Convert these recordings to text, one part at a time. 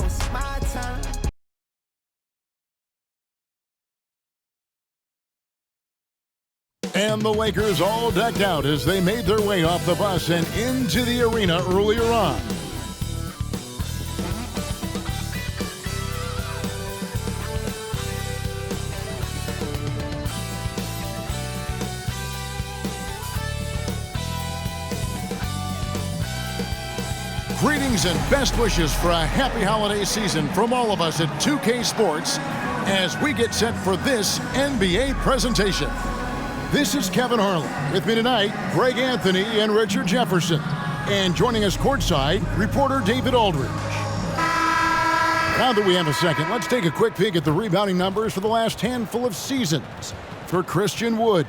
it's my time. And the Lakers all decked out as they made their way off the bus and into the arena earlier on. Greetings and best wishes for a happy holiday season from all of us at 2K Sports as we get set for this NBA presentation. This is Kevin Harlan. With me tonight, Greg Anthony and Richard Jefferson. And joining us courtside, reporter David Aldridge. Now that we have a second, let's take a quick peek at the rebounding numbers for the last handful of seasons for Christian Wood.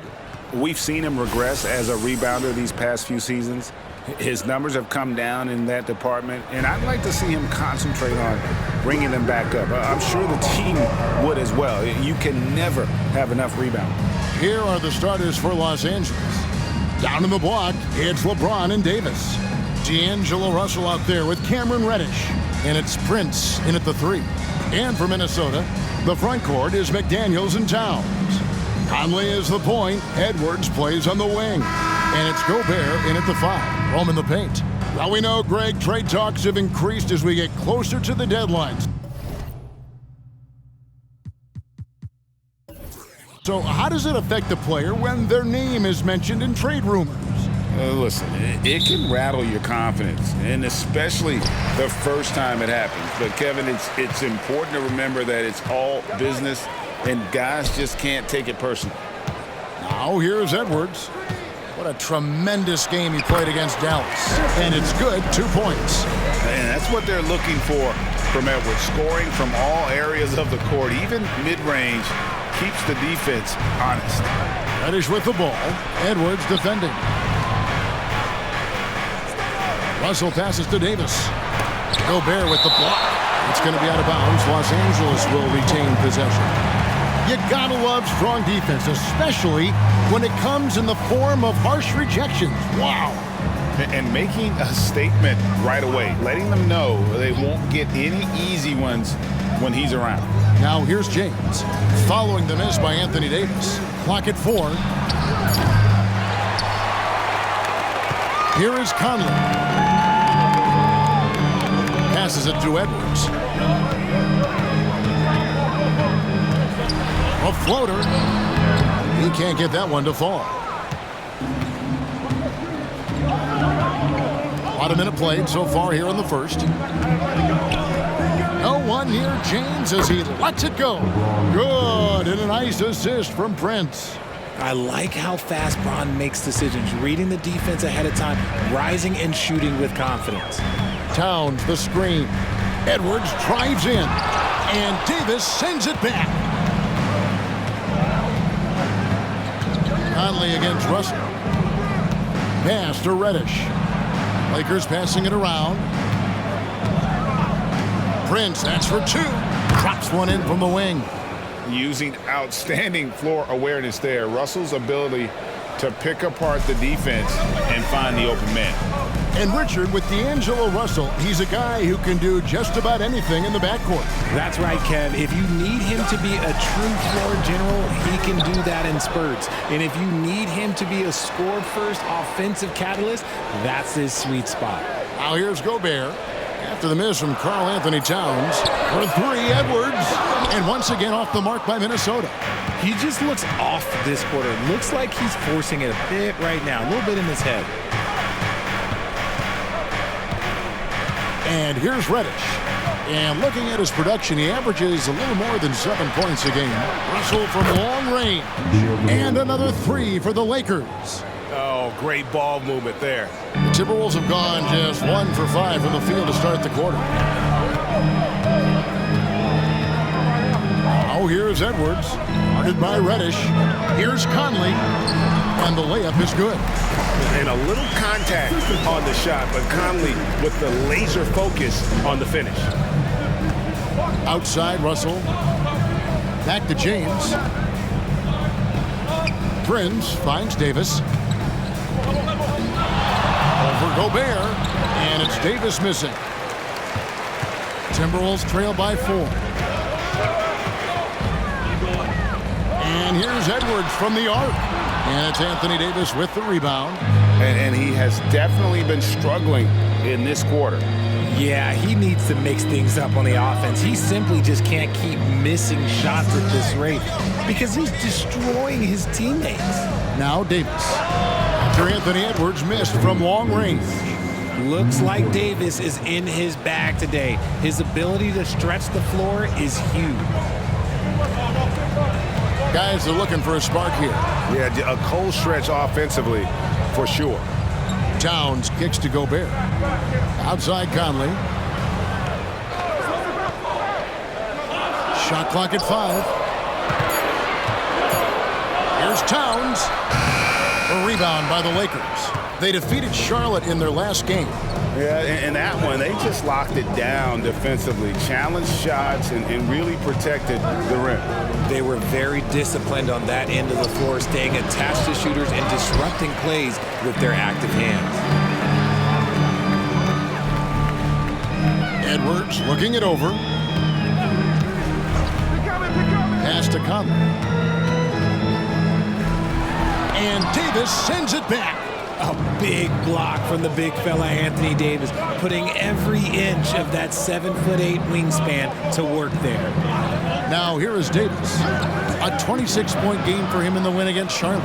We've seen him regress as a rebounder these past few seasons. His numbers have come down in that department, and I'd like to see him concentrate on bringing them back up. I'm sure the team would as well. You can never have enough rebound. Here are the starters for Los Angeles. Down in the block, it's LeBron and Davis. D'Angelo Russell out there with Cameron Reddish. And it's Prince in at the 3. And for Minnesota, the front court is McDaniels and Towns. Conley is the point. Edwards plays on the wing. And it's Gobert in at the 5. Home in the paint. Well, we know, Greg, trade talks have increased as we get closer to the deadlines. So how does it affect the player when their name is mentioned in trade rumors? Listen, it can rattle your confidence, and especially the first time it happens. But, Kevin, it's important to remember that it's all business, and guys just can't take it personally. Now here's Edwards. What a tremendous game he played against Dallas. And it's good, 2 points. And that's what they're looking for from Edwards, scoring from all areas of the court, even mid-range, keeps the defense honest. Reddish with the ball. Edwards defending. Russell passes to Davis. Gobert with the block. It's going to be out of bounds. Los Angeles will retain possession. You gotta love strong defense, especially when it comes in the form of harsh rejections. Wow. And making a statement right away, letting them know they won't get any easy ones when he's around. Now here's James, following the miss by Anthony Davis. Clock at 4. Here is Conley. Passes it to Edwards. A floater. He can't get that one to fall. About a minute played so far here in the first. No one near James as he lets it go. Good, and a nice assist from Prince. I like how fast Bron makes decisions, reading the defense ahead of time, rising and shooting with confidence. Towns, the screen. Edwards drives in, and Davis sends it back. Conley against Russell. Pass to Reddish. Lakers passing it around. Prince, that's for 2. Drops one in from the wing. Using outstanding floor awareness there. Russell's ability to pick apart the defense and find the open man. And Richard, with D'Angelo Russell, he's a guy who can do just about anything in the backcourt. That's right, Kev. If you need him to be a true floor general, he can do that in spurts. And if you need him to be a score-first offensive catalyst, that's his sweet spot. Now here's Gobert. After the miss from Karl Anthony Towns. For 3, Edwards. And once again off the mark by Minnesota. He just looks off this quarter. Looks like he's forcing it a bit right now, a little bit in his head. And here's Reddish. And looking at his production, he averages a little more than 7 points a game. Russell from long range. And another 3 for the Lakers. Oh, great ball movement there. The Timberwolves have gone just 1 for 5 from the field to start the quarter. Now here's Edwards. Guarded by Reddish. Here's Conley. And the layup is good. And a little contact on the shot, but Conley with the laser focus on the finish. Outside, Russell. Back to James. Prince finds Davis. Over Gobert. And it's Davis missing. Timberwolves trail by 4. And here's Edwards from the arc. And it's Anthony Davis with the rebound. And he has definitely been struggling in this quarter. Yeah, he needs to mix things up on the offense. He simply just can't keep missing shots at this rate because he's destroying his teammates. Now Davis. After Anthony Edwards missed from long range. Looks like Davis is in his bag today. His ability to stretch the floor is huge. Guys are looking for a spark here. Yeah, a cold stretch offensively for sure. Towns kicks to Gobert. Outside Conley. Shot clock at 5. Here's Towns. A rebound by the Lakers. They defeated Charlotte in their last game. Yeah, in that one, they just locked it down defensively, challenged shots, and really protected the rim. They were very disciplined on that end of the floor, staying attached to shooters and disrupting plays with their active hands. Edwards looking it over. Pass to Conley. And Davis sends it back. A big block from the big fella Anthony Davis, putting every inch of that 7'8" wingspan to work there. Now here is Davis. A 26-point game for him in the win against Charlotte.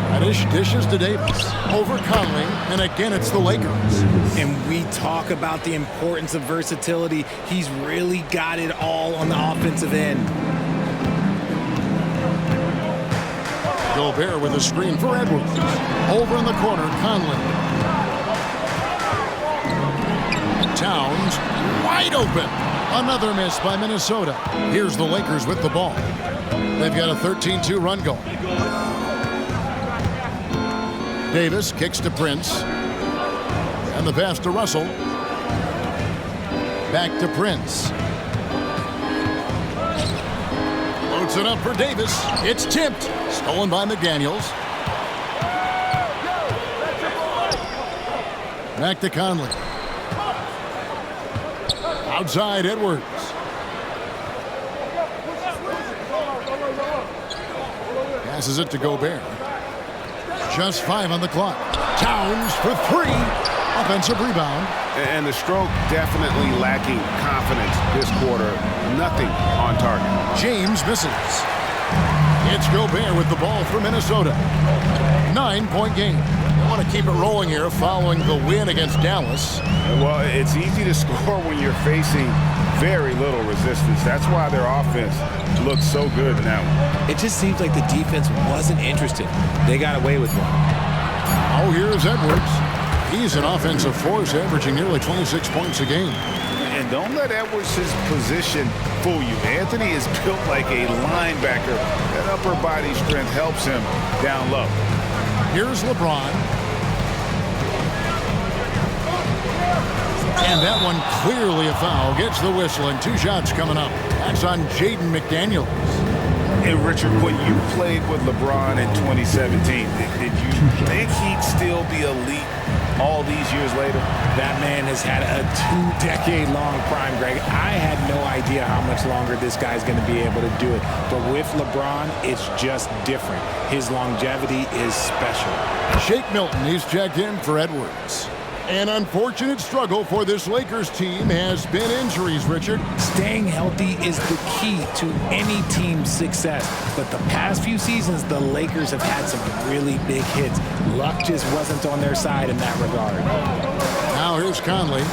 Kaddish dishes to Davis. Over Conley, and again it's the Lakers. And we talk about the importance of versatility. He's really got it all on the offensive end. Gobert with a screen for Edwards. Over in the corner, Conley. Towns wide open. Another miss by Minnesota. Here's the Lakers with the ball. They've got a 13-2 run going. Davis kicks to Prince. And the pass to Russell. Back to Prince. Loads it up for Davis. It's tipped. Stolen by McDaniels. Back to Conley. Outside Edwards. Passes it to Gobert. Just 5 on the clock. Towns for 3. Offensive rebound. And the stroke definitely lacking confidence this quarter. Nothing on target. James misses. It's Gobert with the ball for Minnesota. 9-point game. They want to keep it rolling here following the win against Dallas. Well, it's easy to score when you're facing very little resistance. That's why their offense looks so good in that one. It just seems like the defense wasn't interested. They got away with one. Oh, here's Edwards. He's an offensive force, averaging nearly 26 points a game. And don't let Edwards' position fool you. Anthony is built like a linebacker. That upper body strength helps him down low. Here's LeBron. And that one clearly a foul. Gets the whistle, and 2 shots coming up. That's on Jaden McDaniels. And Richard, when you played with LeBron in 2017, did you think he'd still be elite all these years later? That man has had a 2-decade-long prime, Greg. I had no idea how much longer this guy's going to be able to do it. But with LeBron, it's just different. His longevity is special. Shake Milton, he's checked in for Edwards. An unfortunate struggle for this Lakers team has been injuries, Richard. Staying healthy is the key to any team's success. But the past few seasons, the Lakers have had some really big hits. Luck just wasn't on their side in that regard. Now here's Conley.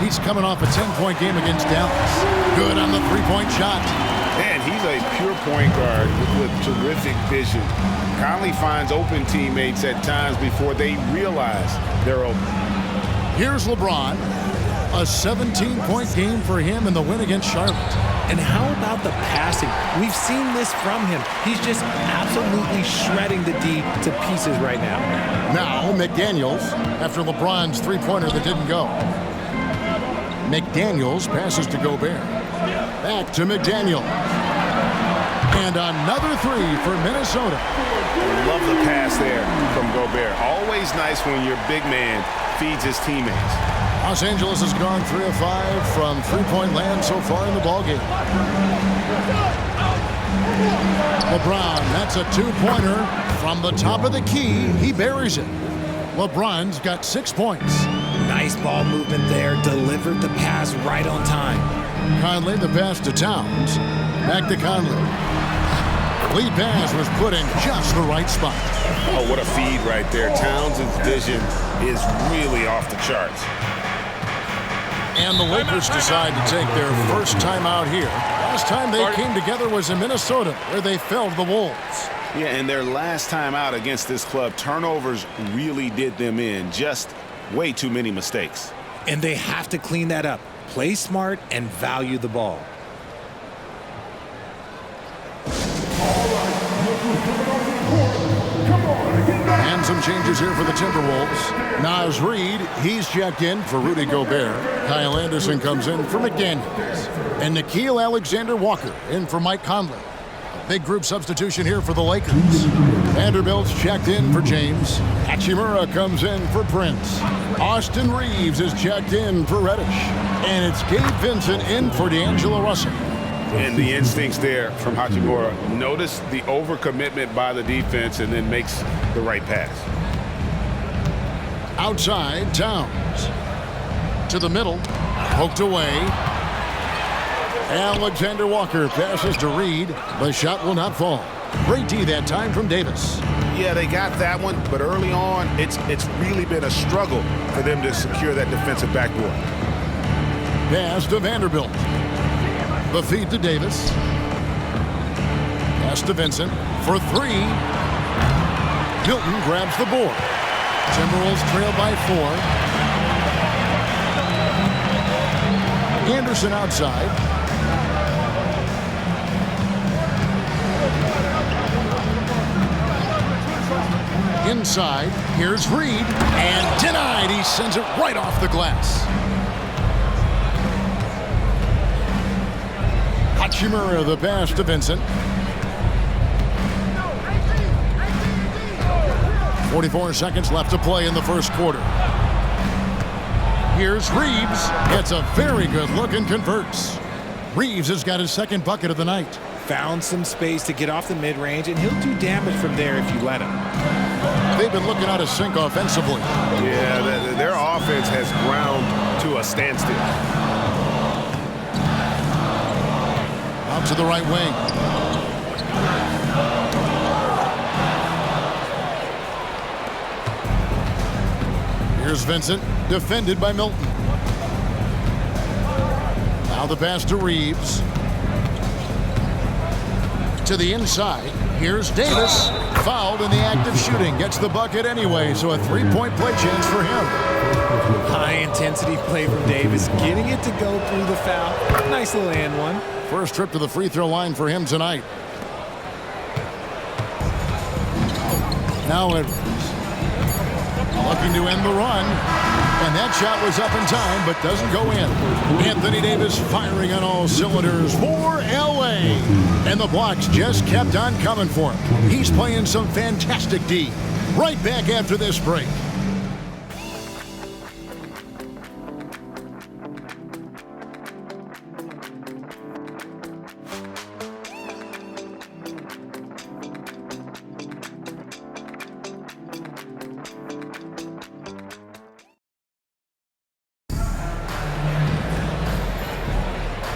He's coming off a 10-point game against Dallas. Good on the 3-point shot. Man, he's a pure point guard with terrific vision. Conley finds open teammates at times before they realize they're open. Here's LeBron. A 17-point game for him in the win against Charlotte. And how about the passing? We've seen this from him. He's just absolutely shredding the D to pieces right now. Now McDaniels, after LeBron's 3-pointer that didn't go. McDaniels passes to Gobert. Back to McDaniels. And another 3 for Minnesota. Love the pass there from Gobert. Always nice when your big man feeds his teammates. Los Angeles has gone 3 of 5 from three-point land so far in the ballgame. LeBron, that's a two-pointer from the top of the key. He buries it. LeBron's got 6 points. Nice ball movement there. Delivered the pass right on time. Conley, the pass to Towns. Back to Conley. Lead pass was put in just the right spot. Oh, what a feed right there. Towns' vision is really off the charts. And the Lakers decide to take their first timeout here. Last time they came together was in Minnesota, where they felled the Wolves. Yeah, and their last time out against this club, turnovers really did them in. Just way too many mistakes. And they have to clean that up. Play smart and value the ball. And some changes here for the Timberwolves. Naz Reid, he's checked in for Rudy Gobert. Kyle Anderson comes in for McDaniels. And Nickeil Alexander-Walker in for Mike Conley. A big group substitution here for the Lakers. Vanderbilt's checked in for James. Hachimura comes in for Prince. Austin Reeves is checked in for Reddish. And it's Gabe Vincent in for D'Angelo Russell. And the instincts there from Hachimura. Notice the overcommitment by the defense and then makes the right pass. Outside, Towns. To the middle. Poked away. Alexander Walker passes to Reed. The shot will not fall. Great D that time from Davis. Yeah, they got that one, but early on, it's really been a struggle for them to secure that defensive backboard. Pass to Vanderbilt. The feed to Davis. Pass to Vincent for 3. Milton grabs the board. Timberwolves trail by 4. Anderson outside. Inside, here's Reed, and denied. He sends it right off the glass. Hachimura, the pass to Vincent. 44 seconds left to play in the first quarter. Here's Reeves. Gets a very good look and converts. Reeves has got his second bucket of the night. Found some space to get off the mid-range, and he'll do damage from there if you let him. They've been looking out of sync offensively. Yeah, their offense has ground to a standstill. Out to the right wing. Here's Vincent, defended by Milton. Now the pass to Reeves. To the inside. Here's Davis. Fouled in the act of shooting. Gets the bucket anyway, so a three-point play chance for him. High-intensity play from Davis, getting it to go through the foul. Nice little and one. First trip to the free throw line for him tonight. Now Edwards. Looking to end the run. And that shot was up in time, but doesn't go in. Anthony Davis firing on all cylinders for L.A. And the blocks just kept on coming for him. He's playing some fantastic D. Right back after this break.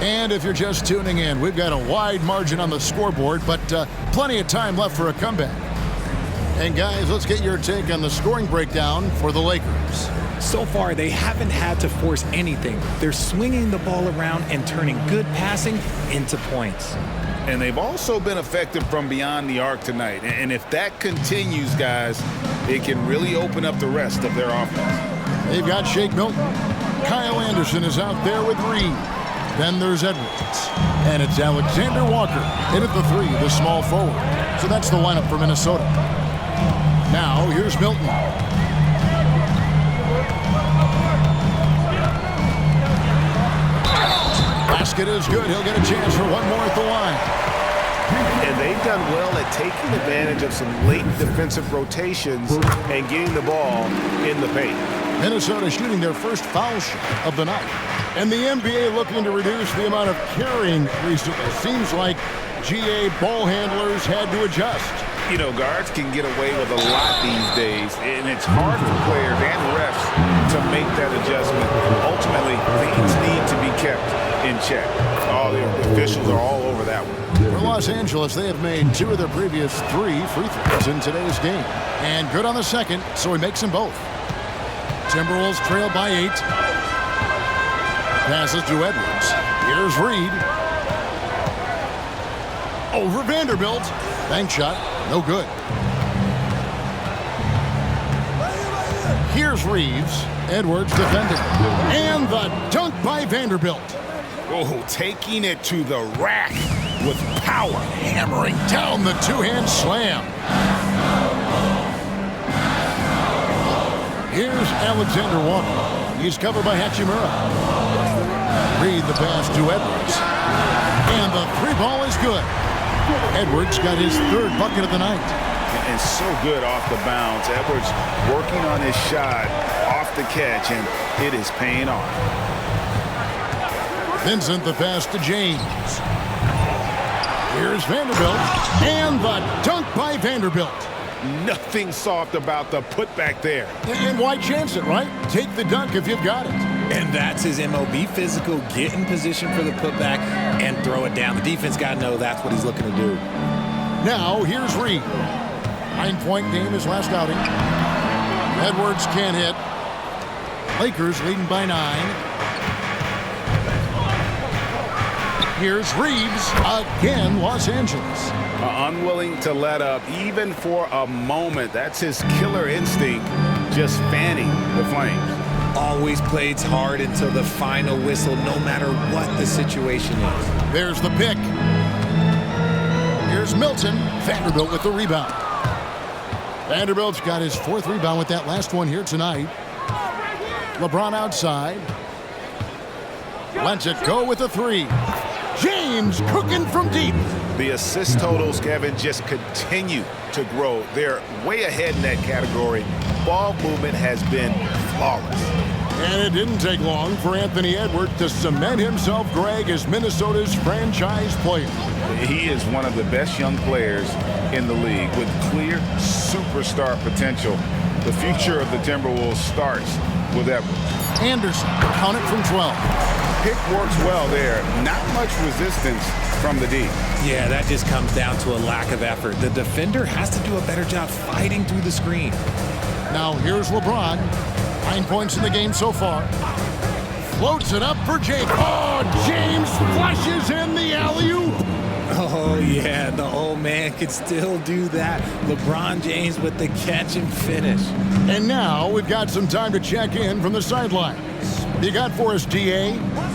And if you're just tuning in, we've got a wide margin on the scoreboard, but plenty of time left for a comeback. And guys, let's get your take on the scoring breakdown for the Lakers. So far, they haven't had to force anything. They're swinging the ball around and turning good passing into points. And they've also been effective from beyond the arc tonight. And if that continues, guys, it can really open up the rest of their offense. They've got Shake Milton. Kyle Anderson is out there with Reed. Then there's Edwards. And it's Alexander Walker in at the 3, the small forward. So that's the lineup for Minnesota. Now, here's Milton. Basket is good. He'll get a chance for one more at the line. And they've done well at taking advantage of some late defensive rotations and getting the ball in the paint. Minnesota shooting their first foul shot of the night. And the NBA looking to reduce the amount of carrying recently. Seems like GA ball handlers had to adjust. You know, guards can get away with a lot these days, and it's hard for players and refs to make that adjustment. Ultimately, things need to be kept in check. All the officials are all over that one. For Los Angeles, they have made 2 of their previous 3 free throws in today's game. And good on the second, so he makes them both. Timberwolves trail by 8. Passes to Edwards. Here's Reed. Over Vanderbilt. Bank shot. No good. Here's Reeves. Edwards defending. And the dunk by Vanderbilt. Oh, taking it to the rack with power. Hammering down the two-hand slam. Here's Alexander Walker. He's covered by Hachimura. Reed the pass to Edwards. And the 3-ball is good. Edwards got his 3rd bucket of the night. And so good off the bounce. Edwards working on his shot off the catch, and it is paying off. Vincent the pass to James. Here's Vanderbilt. And the dunk by Vanderbilt. Nothing soft about the putback there. And why chance it, right? Take the dunk if you've got it. And that's his MO. Be physical, get in position for the putback, and throw it down. The defense got to know that's what he's looking to do. Now, here's Reed. 9-point game his last outing. Edwards can't hit. Lakers leading by 9. Here's Reeves. Again, Los Angeles. Unwilling to let up even for a moment. That's his killer instinct, just fanning the flames. Always plays hard until the final whistle, no matter what the situation is. There's the pick. Here's Milton. Vanderbilt with the rebound. Vanderbilt's got his 4th rebound with that last one here tonight. LeBron outside. Lets it go with the 3. James cooking from deep. The assist totals, Kevin, just continue to grow. They're way ahead in that category. Ball movement has been flawless. And it didn't take long for Anthony Edwards to cement himself, Greg, as Minnesota's franchise player. He is one of the best young players in the league with clear superstar potential. The future of the Timberwolves starts with Edwards. Anderson, count it from 12. Pick works well there. Not much resistance from the D. Yeah, that just comes down to a lack of effort. The defender has to do a better job fighting through the screen. Now here's LeBron. 9 points in the game so far. Floats it up for James. Oh, James flushes in the alley-oop. Oh, yeah, the old man could still do that. LeBron James with the catch and finish. And now we've got some time to check in from the sidelines. What you got for us, DA?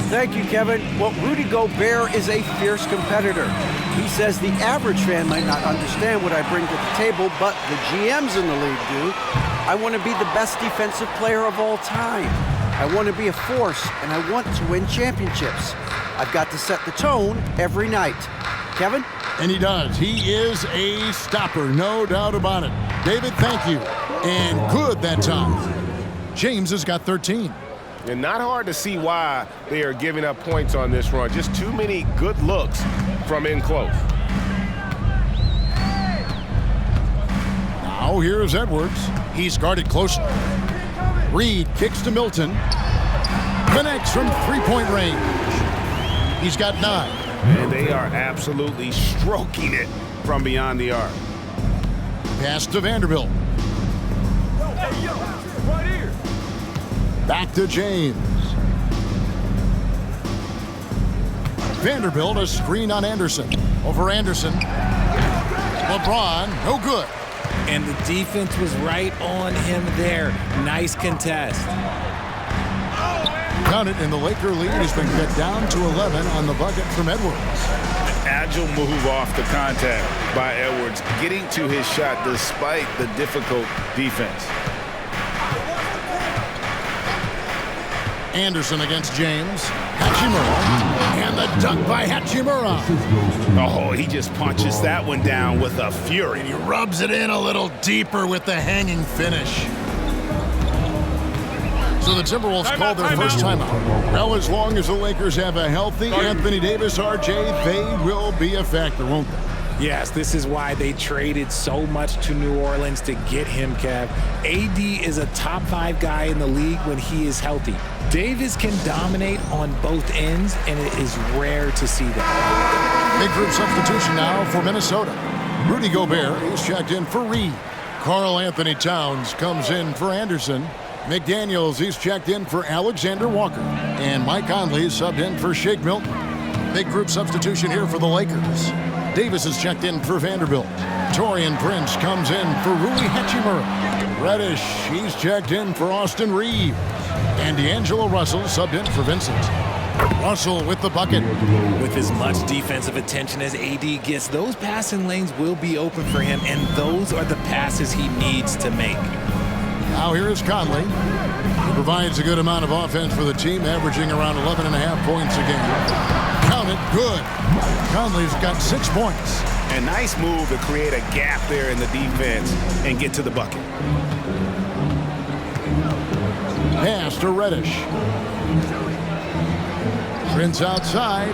Thank you, Kevin. Well, Rudy Gobert is a fierce competitor. He says the average fan might not understand what I bring to the table, but the GMs in the league do. I want to be the best defensive player of all time. I want to be a force, and I want to win championships. I've got to set the tone every night. Kevin? And he does. He is a stopper, no doubt about it. David, thank you. And good that time. James has got 13. And not hard to see why they are giving up points on this run. Just too many good looks from in close. Now here's Edwards. He's guarded closely. Reed kicks to Milton. Connects from 3-point range. He's got 9. And they are absolutely stroking it from beyond the arc. Pass to Vanderbilt. Back to James. Vanderbilt, a screen on Anderson. Over Anderson. LeBron, no good. And the defense was right on him there. Nice contest. Count it, and the Laker lead has been cut down to 11 on the bucket from Edwards. Agile move off the contact by Edwards, getting to his shot despite the difficult defense. Anderson against James. Hachimura. And the dunk by Hachimura. Oh, he just punches that one down with a fury. He rubs it in a little deeper with the hanging finish. So the Timberwolves call their first timeout. Well, as long as the Lakers have a healthy Anthony Davis, RJ, they will be a factor, won't they? Yes, this is why they traded so much to New Orleans to get him, Kev. AD is a top 5 guy in the league when he is healthy. Davis can dominate on both ends, and it is rare to see that. Big group substitution now for Minnesota. Rudy Gobert is checked in for Reed. Karl Anthony Towns comes in for Anderson. McDaniels, he's checked in for Alexander Walker. And Mike Conley is subbed in for Shake Milton. Big group substitution here for the Lakers. Davis is checked in for Vanderbilt. Taurean Prince comes in for Rui Hachimura. Reddish, he's checked in for Austin Reeves. And D'Angelo Russell subbed in for Vincent. Russell with the bucket. With as much defensive attention as AD gets, those passing lanes will be open for him, and those are the passes he needs to make. Now here is Conley. He provides a good amount of offense for the team, averaging around 11.5 points a game. Count it, good. Conley's got 6 points. A nice move to create a gap there in the defense and get to the bucket. Pass to Reddish. Prince outside.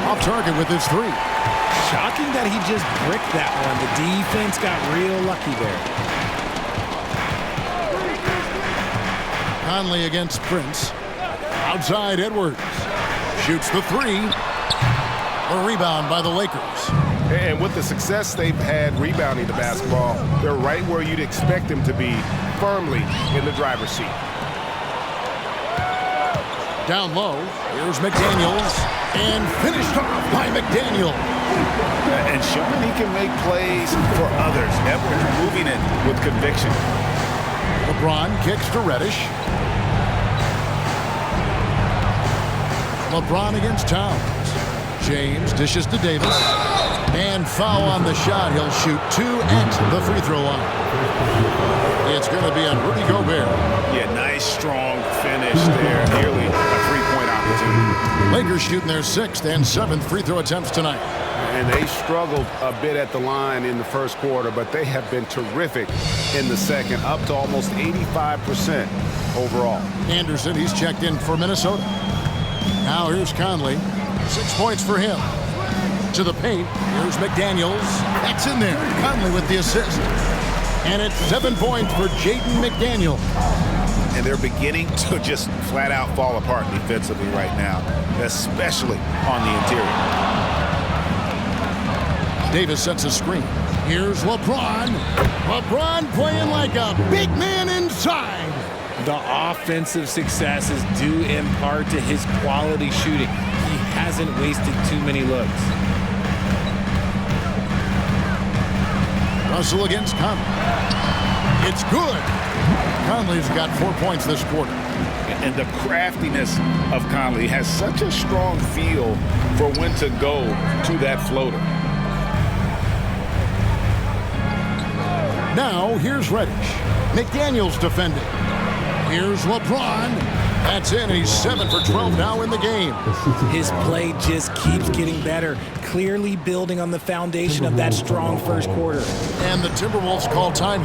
Off target with his 3. Shocking that he just bricked that one. The defense got real lucky there. Conley against Prince. Outside Edwards. Shoots the 3. A rebound by the Lakers. And with the success they've had rebounding the basketball, they're right where you'd expect them to be, firmly in the driver's seat. Down low, here's McDaniels, and finished off by McDaniel. And showing he can make plays for others, Edwards moving it with conviction. LeBron kicks to Reddish. LeBron against Towns. James dishes to Davis. And foul on the shot. He'll shoot 2 at the free throw line. It's going to be on Rudy Gobert. Yeah, nice, strong finish there. Nearly a three-point opportunity. Lakers shooting their 6th and 7th free throw attempts tonight. And they struggled a bit at the line in the first quarter, but they have been terrific in the second, up to almost 85% overall. Anderson, he's checked in for Minnesota. Now here's Conley. 6 points for him. To the paint, here's McDaniels. That's in there. Conley with the assist. And it's 7 points for Jaden McDaniel. And they're beginning to just flat out fall apart defensively right now, especially on the interior. Davis sets a screen. Here's LeBron. LeBron playing like a big man inside. The offensive success is due in part to his quality shooting. He hasn't wasted too many looks. Russell against Conley. It's good. Conley's got 4 points this quarter. And the craftiness of Conley has such a strong feel for when to go to that floater. Now here's Reddish. McDaniels defending. Here's LeBron. That's in. He's 7 for 12 now in the game. His play just keeps getting better, clearly building on the foundation of that strong first quarter. And the Timberwolves call time.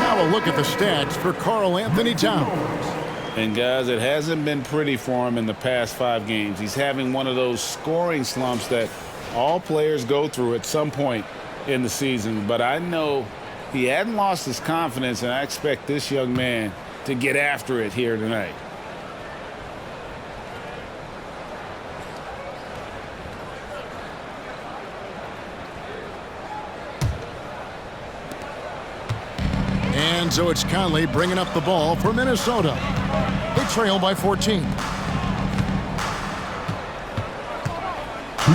Now a look at the stats for Karl Anthony Towns. And guys, it hasn't been pretty for him in the past 5 games. He's having one of those scoring slumps that all players go through at some point in the season. But I know he hadn't lost his confidence, and I expect this young man to get after it here tonight. And so it's Conley bringing up the ball for Minnesota. They trail by 14.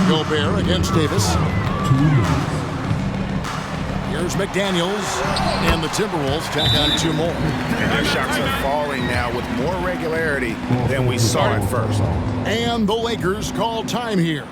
Gobert against Davis. Here's McDaniels. And the Timberwolves tack on 2 more. And their shots are falling now with more regularity than we saw at first. And the Lakers call time here.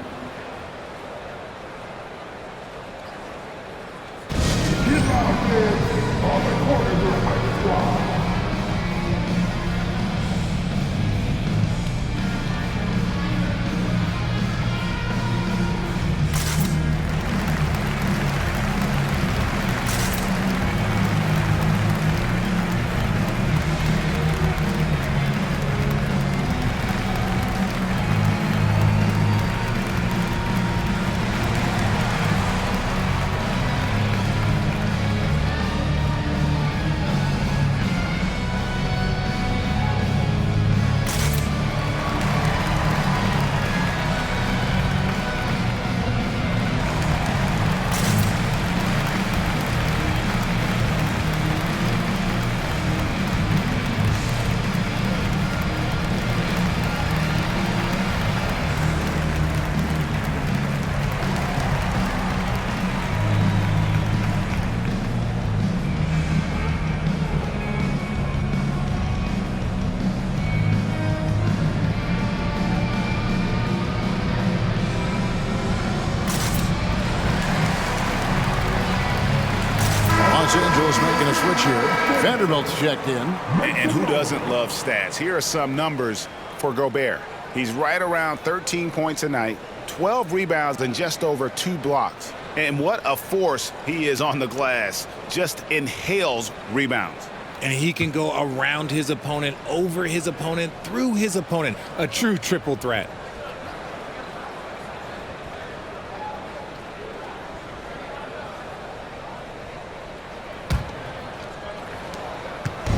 Vanderbilt's checked in. And who doesn't love stats? Here are some numbers for Gobert. He's right around 13 points a night, 12 rebounds, and just over 2 blocks. And what a force he is on the glass. Just inhales rebounds. And he can go around his opponent, over his opponent, through his opponent. A true triple threat.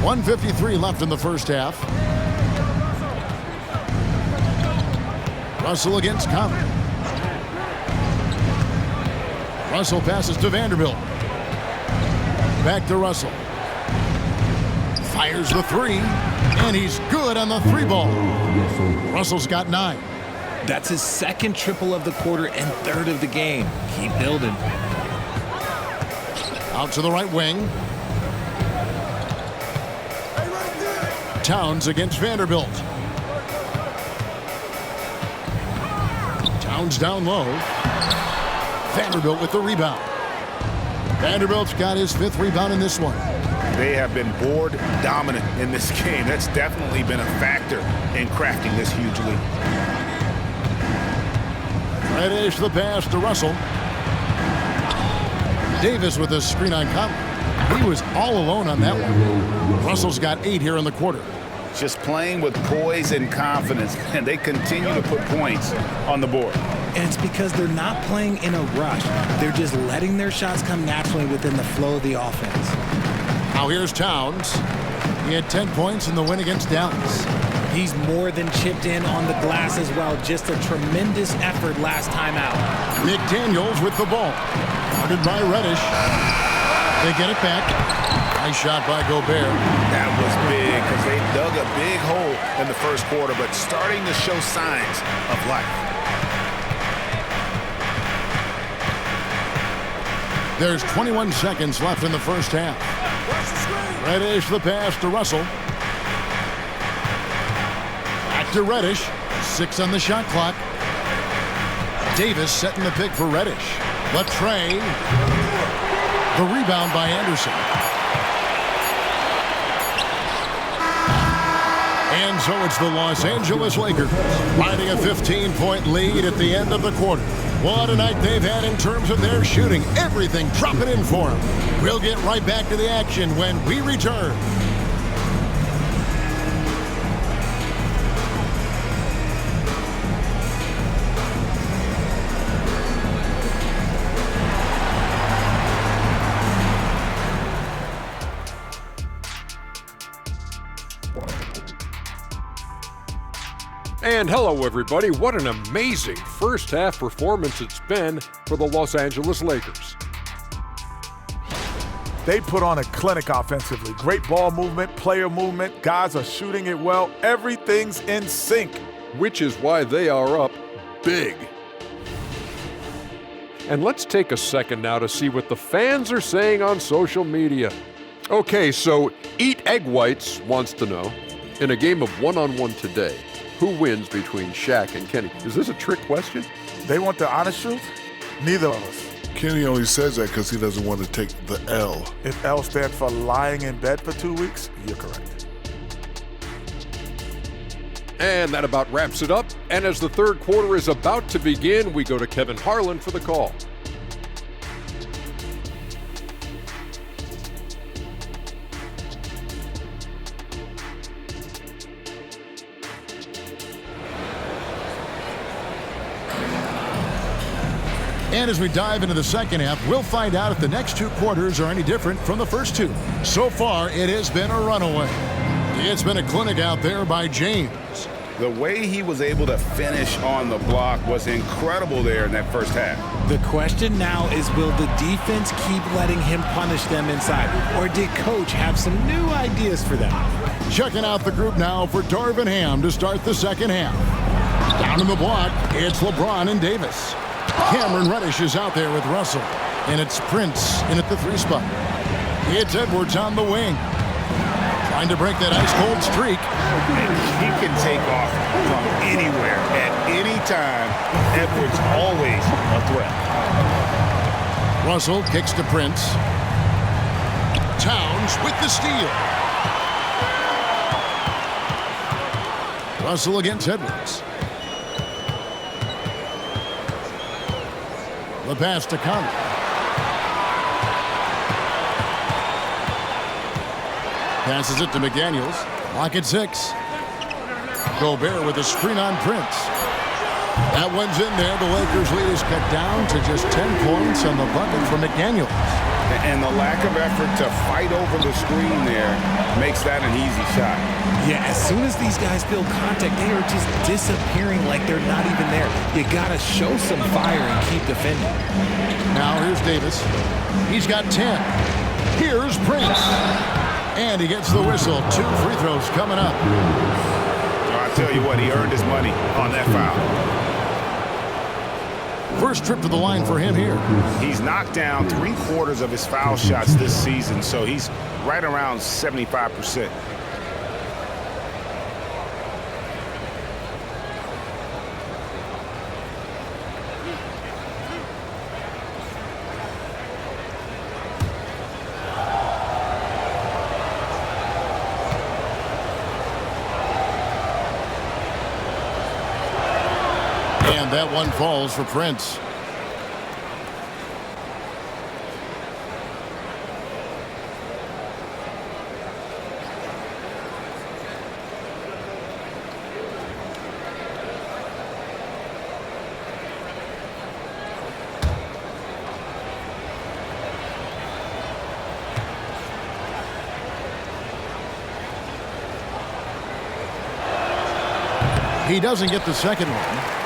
.153 left in the first half. Russell against Conley. Russell passes to Vanderbilt. Back to Russell. Fires the three, and he's good on the 3 ball. Russell's got 9. That's his second triple of the quarter and third of the game. Keep building. Out to the right wing. Towns against Vanderbilt. Towns down low. Vanderbilt with the rebound. Vanderbilt's got his 5th rebound in this one. They have been board dominant in this game. That's definitely been a factor in crafting this huge lead. Reddish the pass to Russell. Davis with a screen on Conley. He was all alone on that one. Russell's got 8 here in the quarter. Just playing with poise and confidence, and they continue to put points on the board. And it's because they're not playing in a rush. They're just letting their shots come naturally within the flow of the offense. Now here's Towns. He had 10 points in the win against Dallas. He's more than chipped in on the glass as well. Just a tremendous effort last time out. McDaniels with the ball. Guarded by Reddish. They get it back. Nice shot by Gobert. That was big because they dug a big hole in the first quarter, but starting to show signs of life. There's 21 seconds left in the first half. Reddish the pass to Russell. Back to Reddish. 6 on the shot clock. Davis setting the pick for Reddish. Latrey. The rebound by Anderson. And so it's the Los Angeles Lakers riding a 15-point lead at the end of the quarter. What a night they've had in terms of their shooting. Everything dropping in for them. We'll get right back to the action when we return. And hello, everybody. What an amazing first half performance it's been for the Los Angeles Lakers. They put on a clinic offensively. Great ball movement, player movement. Guys are shooting it well. Everything's in sync. Which is why they are up big. And let's take a second now to see what the fans are saying on social media. Okay, so Eat Egg Whites wants to know, in a game of one-on-one today, who wins between Shaq and Kenny? Is this a trick question? They want the honest truth? Neither of us. Kenny only says that because he doesn't want to take the L. If L stands for lying in bed for 2 weeks, you're correct. And that about wraps it up. And as the third quarter is about to begin, we go to Kevin Harlan for the call. And as we dive into the second half, we'll find out if the next 2 quarters are any different from the first 2. So far, it has been a runaway. It's been a clinic out there by James. The way he was able to finish on the block was incredible there in that first half. The question now is, will the defense keep letting him punish them inside? Or did Coach have some new ideas for them? Checking out the group now for Darvin Ham to start the second half. Down in the block, it's LeBron and Davis. Cameron Reddish is out there with Russell. And it's Prince in at the 3 spot. It's Edwards on the wing. Trying to break that ice-cold streak. And he can take off from anywhere at any time. Edwards always a threat. Russell kicks to Prince. Towns with the steal. Russell against Edwards. The pass to Conley. Passes it to McDaniels. Lock at 6. Gobert with a screen on Prince. That one's in there. The Lakers lead is cut down to just 10 points on the bucket for McDaniels. And the lack of effort to fight over the screen there makes that an easy shot. Yeah, as soon as these guys feel contact, they are just disappearing like they're not even there. You got to show some fire and keep defending. Now here's Davis. He's got 10. Here's Prince. And he gets the whistle. 2 free throws coming up. I tell you what, he earned his money on that foul. First trip to the line for him here. He's knocked down 3/4 of his foul shots this season, so he's right around 75%. And that one falls for Prince. He doesn't get the second one.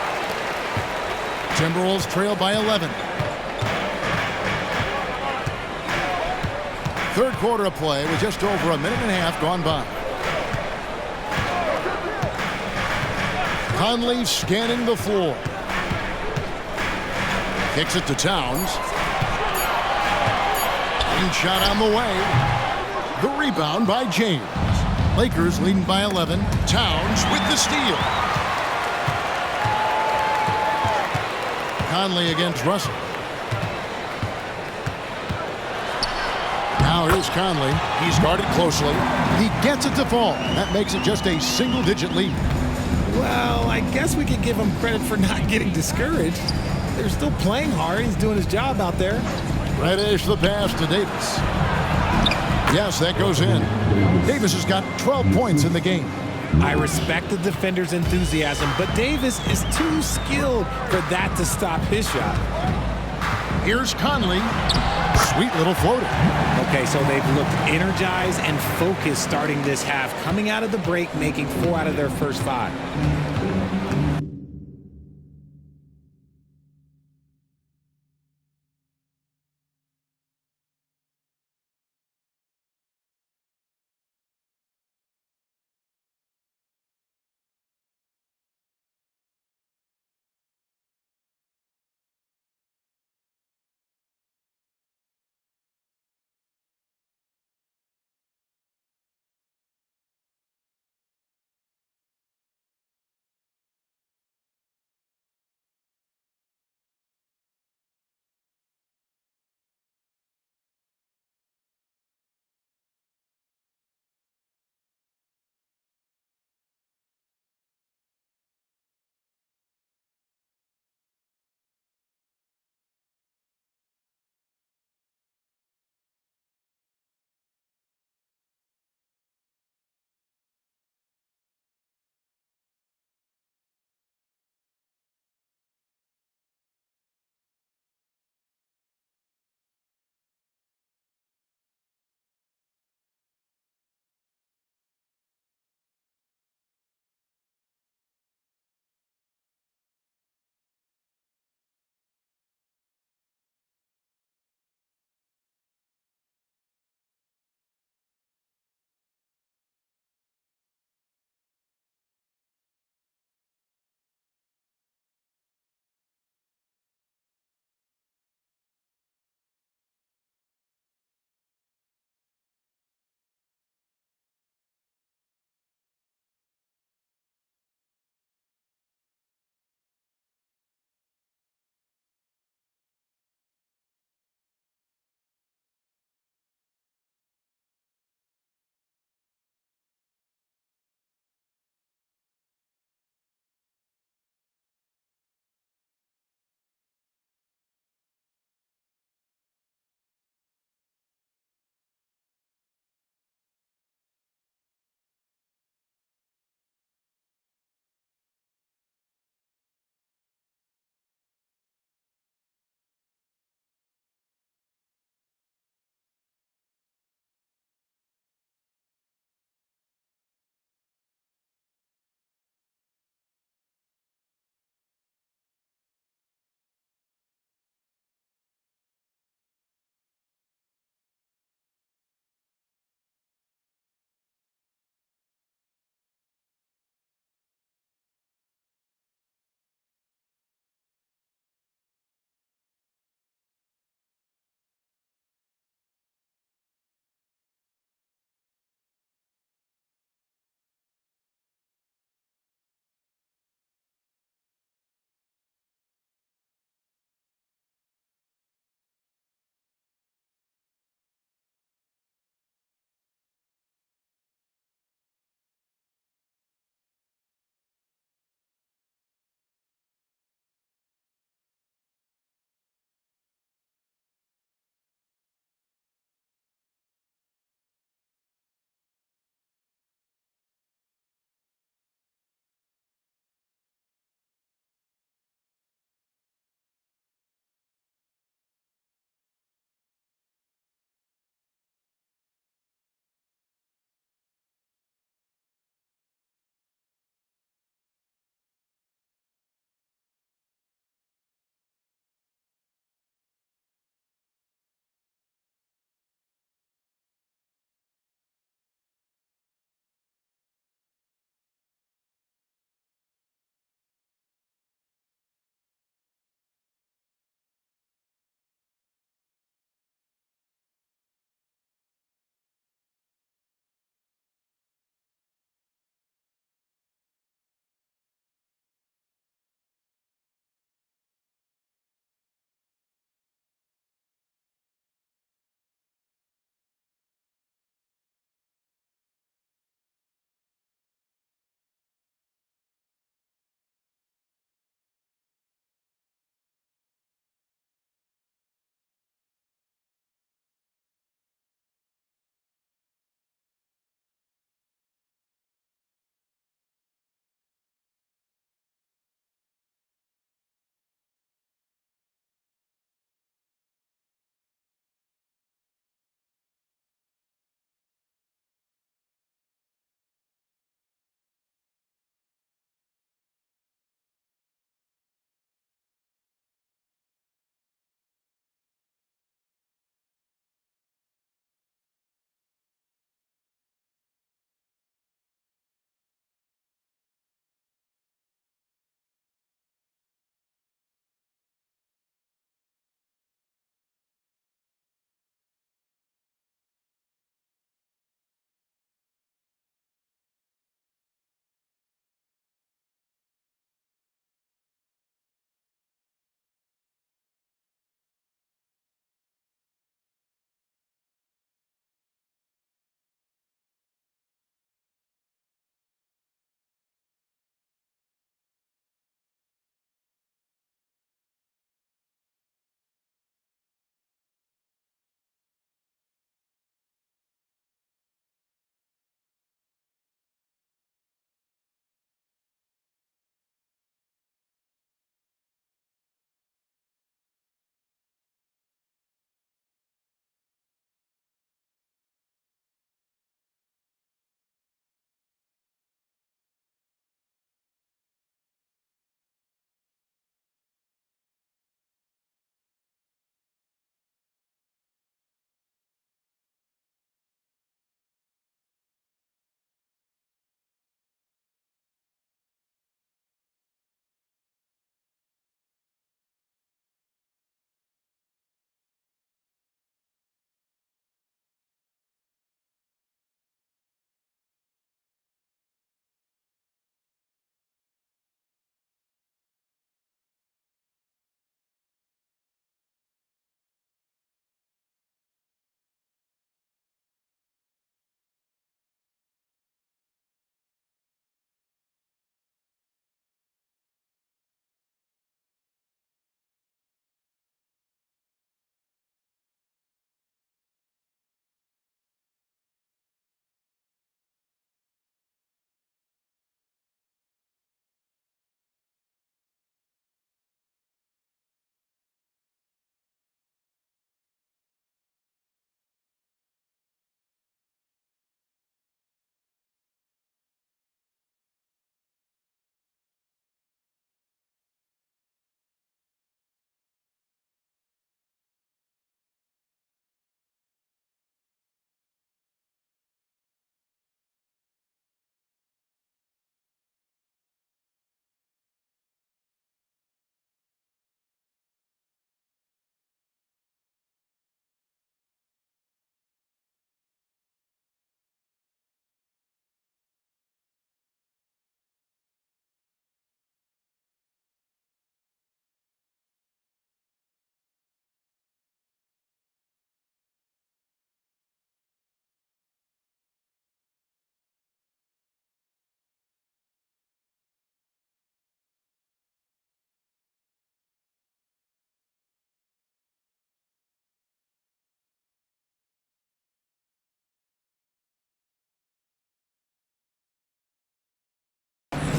Timberwolves trail by 11. Third quarter of play with just over a minute and a half gone by. Conley scanning the floor. Kicks it to Towns. And shot on the way. The rebound by James. Lakers leading by 11. Towns with the steal. Conley against Russell. Now here's Conley. He's guarded closely. He gets it to fall. That makes it just a single-digit lead. Well, I guess we could give him credit for not getting discouraged. They're still playing hard. He's doing his job out there. Reddish the pass to Davis. Yes, that goes in. Davis has got 12 points in the game. I respect the defender's enthusiasm, but Davis is too skilled for that to stop his shot. Here's Conley. Sweet little floater. Okay, so they've looked energized and focused starting this half, coming out of the break, making 4 out of their first 5.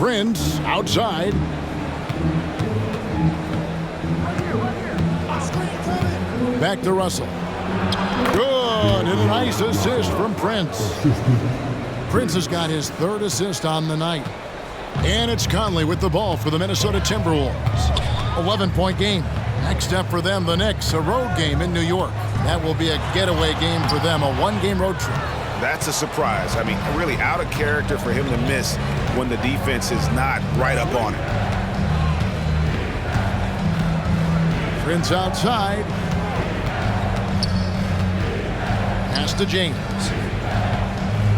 Prince outside. Back to Russell. Good, and a nice assist from Prince. Prince has got his 3rd assist on the night. And it's Conley with the ball for the Minnesota Timberwolves. 11-point game. Next up for them, the Knicks, a road game in New York. That will be a getaway game for them, a 1-game road trip. That's a surprise. I mean, really out of character for him to miss when the defense is not right up on it. Prince outside. Pass to James.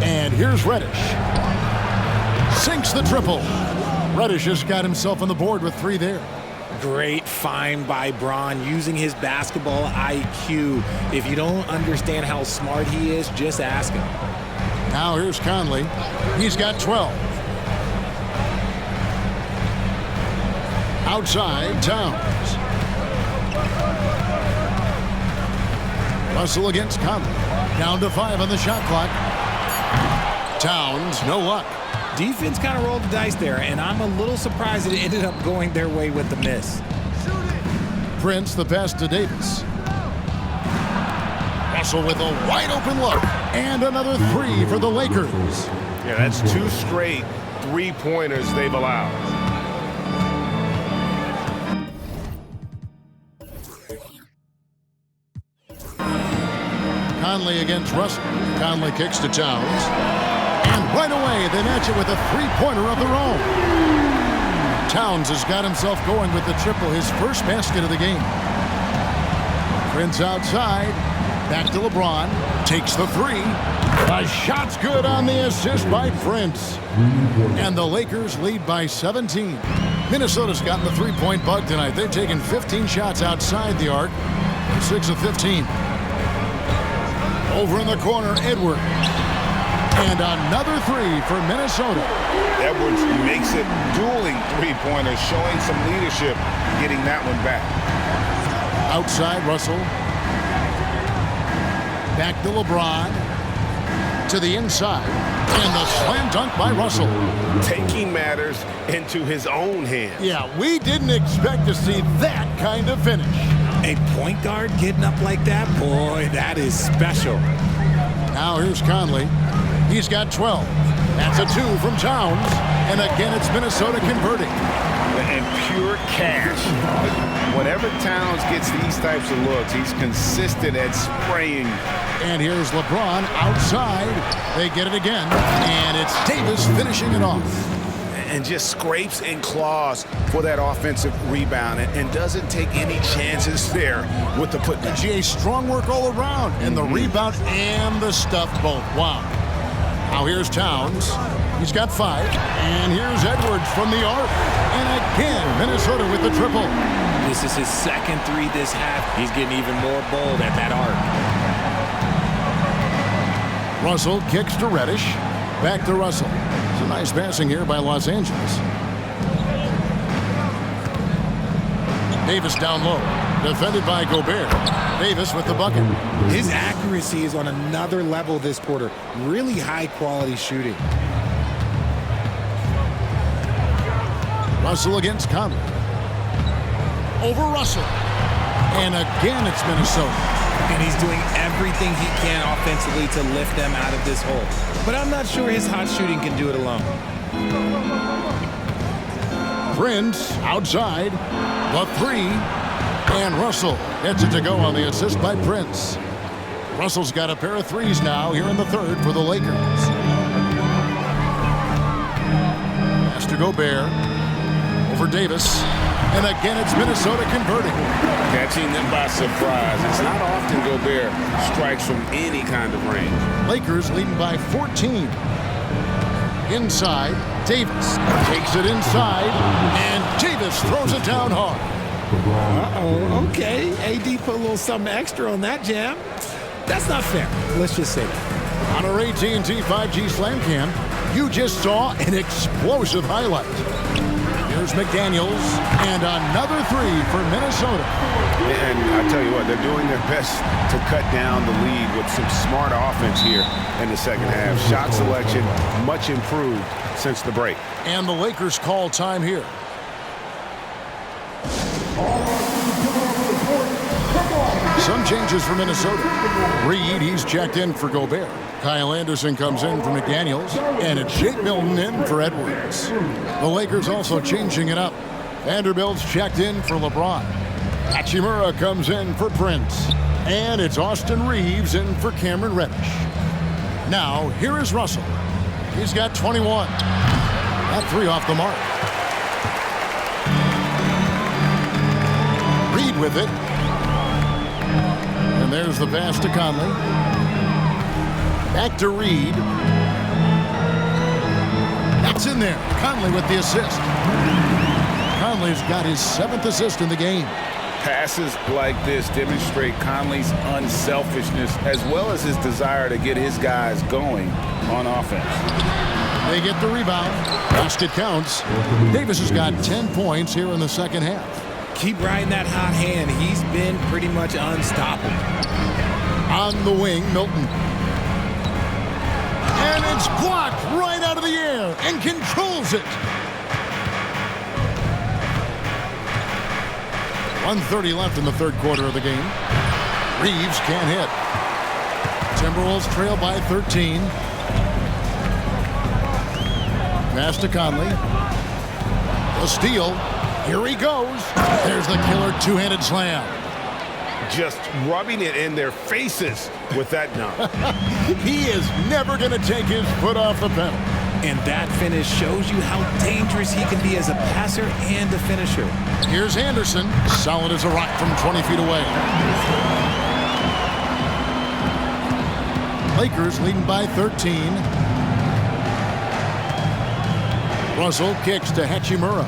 And here's Reddish. Sinks the triple. Reddish has got himself on the board with 3 there. Great find by Bron, using his basketball IQ. If you don't understand how smart he is, just ask him. Now here's Conley. He's got 12. Outside, Towns. Russell against Conley. Down to 5 on the shot clock. Towns, no luck. Defense kind of rolled the dice there, and I'm a little surprised it ended up going their way with the miss. Prince, the pass to Davis. Russell with a wide open look. And another 3 for the Lakers. Yeah, that's 2 straight 3-pointers they've allowed. Conley against Russell. Conley kicks to Towns. And right away, they match it with a 3-pointer of their own. Towns has got himself going with the triple, his first basket of the game. Prince outside. Back to LeBron. Takes the 3. The shot's good on the assist by Prince. And the Lakers lead by 17. Minnesota's gotten the 3-point bug tonight. They've taken 15 shots outside the arc. 6 of 15. Over in the corner, Edwards. And another 3 for Minnesota. Edwards makes it dueling 3-pointers, showing some leadership, getting that one back. Outside, Russell. Back to LeBron. To the inside. And the slam dunk by Russell. Taking matters into his own hands. Yeah, we didn't expect to see that kind of finish. A point guard getting up like that? Boy, that is special. Now here's Conley. He's got 12. That's a 2 from Towns. And again, it's Minnesota converting. And pure cash. Whenever Towns gets these types of looks, he's consistent at spraying. And here's LeBron outside. They get it again. And it's Davis finishing it off. And just scrapes and claws for that offensive rebound and doesn't take any chances there with the putback. GA, strong work all around. And the rebound and the stuff both. Wow. Now here's Towns. He's got 5. And here's Edwards from the arc. And again, Minnesota with the triple. This is his second 3 this half. He's getting even more bold at that arc. Russell kicks to Reddish. Back to Russell. It's a nice passing here by Los Angeles. Davis down low. Defended by Gobert. Davis with the bucket. His accuracy is on another level this quarter. Really high quality shooting. Russell against Conley. Over Russell. And again, it's Minnesota. And he's doing everything he can offensively to lift them out of this hole. But I'm not sure his hot shooting can do it alone. Prince outside. The 3. And Russell gets it to go on the assist by Prince. Russell's got a pair of 3s now here in the 3rd for the Lakers. Pass to Gobert. Over Davis. And again, it's Minnesota converting. Catching them by surprise. It's not often Gobert strikes from any kind of range. Lakers leading by 14. Inside, Davis takes it inside, and Davis throws it down hard. Uh-oh, okay. AD put a little something extra on that jam. That's not fair. Let's just say that. On our AT&T 5G Slam Cam, you just saw an explosive highlight. Here's Here's McDaniels, and another three for Minnesota. And I tell you what, they're doing their best to cut down the lead with some smart offense here in the second half. Shot selection much improved since the break. And the Lakers call time here. Some changes for Minnesota. Reed, he's checked in for Gobert. Kyle Anderson comes in for McDaniels. And it's Shake Milton in for Edwards. The Lakers also changing it up. Vanderbilt's checked in for LeBron. Hachimura comes in for Prince. And it's Austin Reeves in for Cameron Reddish. Now, here is Russell. He's got 21. That three off the mark. Reed with it. And there's the pass to Conley. Back to Reed. That's in there. Conley with the assist. Conley's got his 7th assist in the game. Passes like this demonstrate Conley's unselfishness as well as his desire to get his guys going on offense. They get the rebound. Basket counts. Davis has got 10 points here in the second half. Keep riding that hot hand. He's been pretty much unstoppable. On the wing, Milton. And it's blocked right out of the air and controls it. 1:30 left in the third quarter of the game. Reeves can't hit. Timberwolves trail by 13. Pass to Conley. A steal. Here he goes. There's the killer two-handed slam. Just rubbing it in their faces with that dunk. He is never going to take his foot off the pedal. And that finish shows you how dangerous he can be as a passer and a finisher. Here's Anderson, solid as a rock from 20 feet away. Lakers leading by 13. Russell kicks to Hachimura.